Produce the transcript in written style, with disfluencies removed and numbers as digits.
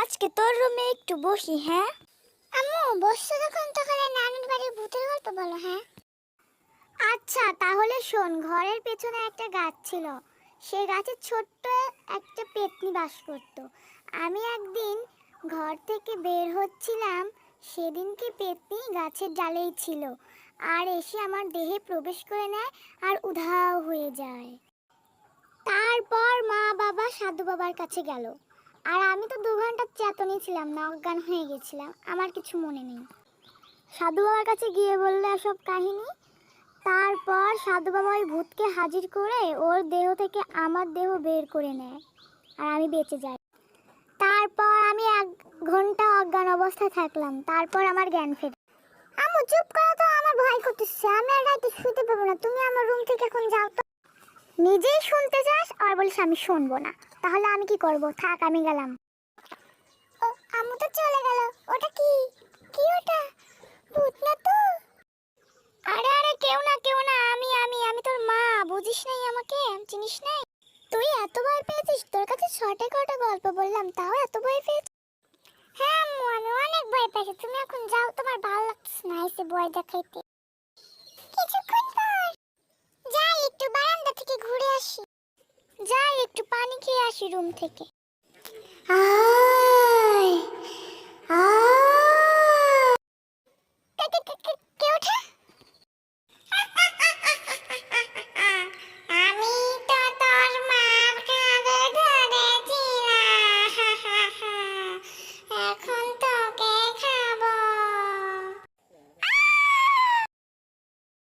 আজকে তোর রুমে একটু বসি। হ্যাঁ আম্মু, বসছো যখন তাহলে নানুর বাড়ির ভূতের গল্প বলো। হ্যাঁ আচ্ছা, তাহলে শোন। ঘরের পেছনে একটা গাছ ছিল, সেই গাছে ছোট্ট একটা পেতনি বাস করত। আমি একদিন ঘর থেকে বের হচ্ছিলাম, সেদিনকে পেতনি গাছের ডালেই ছিল, আর এসে আমার দেহে প্রবেশ করে নেয় আর উধাও হয়ে যায়। তারপর মা বাবা সাধু বাবার কাছে গেল, আর আমি তো 2 ঘন্টা চেতনই ছিলাম না, অজ্ঞান হয়ে গেছিলাম, আমার কিছু মনে নেই। সাধু বাবার কাছে গিয়ে বললে সব কাহিনী। তারপর সাধু বাবা ওই ভূতকে হাজির করে ওর দেহ থেকে আমার দেহ বের করে নেয়, আর আমি বেঁচে যাই। তারপর আমি 1 ঘন্টা অজ্ঞান অবস্থায় থাকলাম, তারপর আমার জ্ঞান ফেরে। আম্মু চুপ করো তো, আমার ভয় করতেছে। আমি আর রাতে শুতে পারবো না, তুমি আমার রুম থেকে এখন যাও তো। নিজেই শুনতে যাস আর বলিস আমি শুনবো না, তাহলে আমি কি করব? থাক, আমি গেলাম। ও আম্মু তো চলে গেল। ওটা কি? কি ওটা? ভূত না তো? আরে আরে, কেউ না কেউ না, আমি তোর মা। বুঝিস নাই আমাকে? চিনিস নাই? তুই এত ভয় পেয়েছিস? তোর কাছে শর্টে কটা গল্প বললাম, তাও এত ভয় পেয়েছিস? হ্যাঁ আম্মু, আমি অনেক ভয় পেয়েছি। তুমি এখন যাও, তোমার ভালো লাগতেছে না এসে ভয় দেখাইতে। কিছুক্ষণ পর যাই, একটু বারান্দা থেকে ঘুরে আসি। যাই একটু পানি খেয়ে আসি রুম থেকে। আয় আয়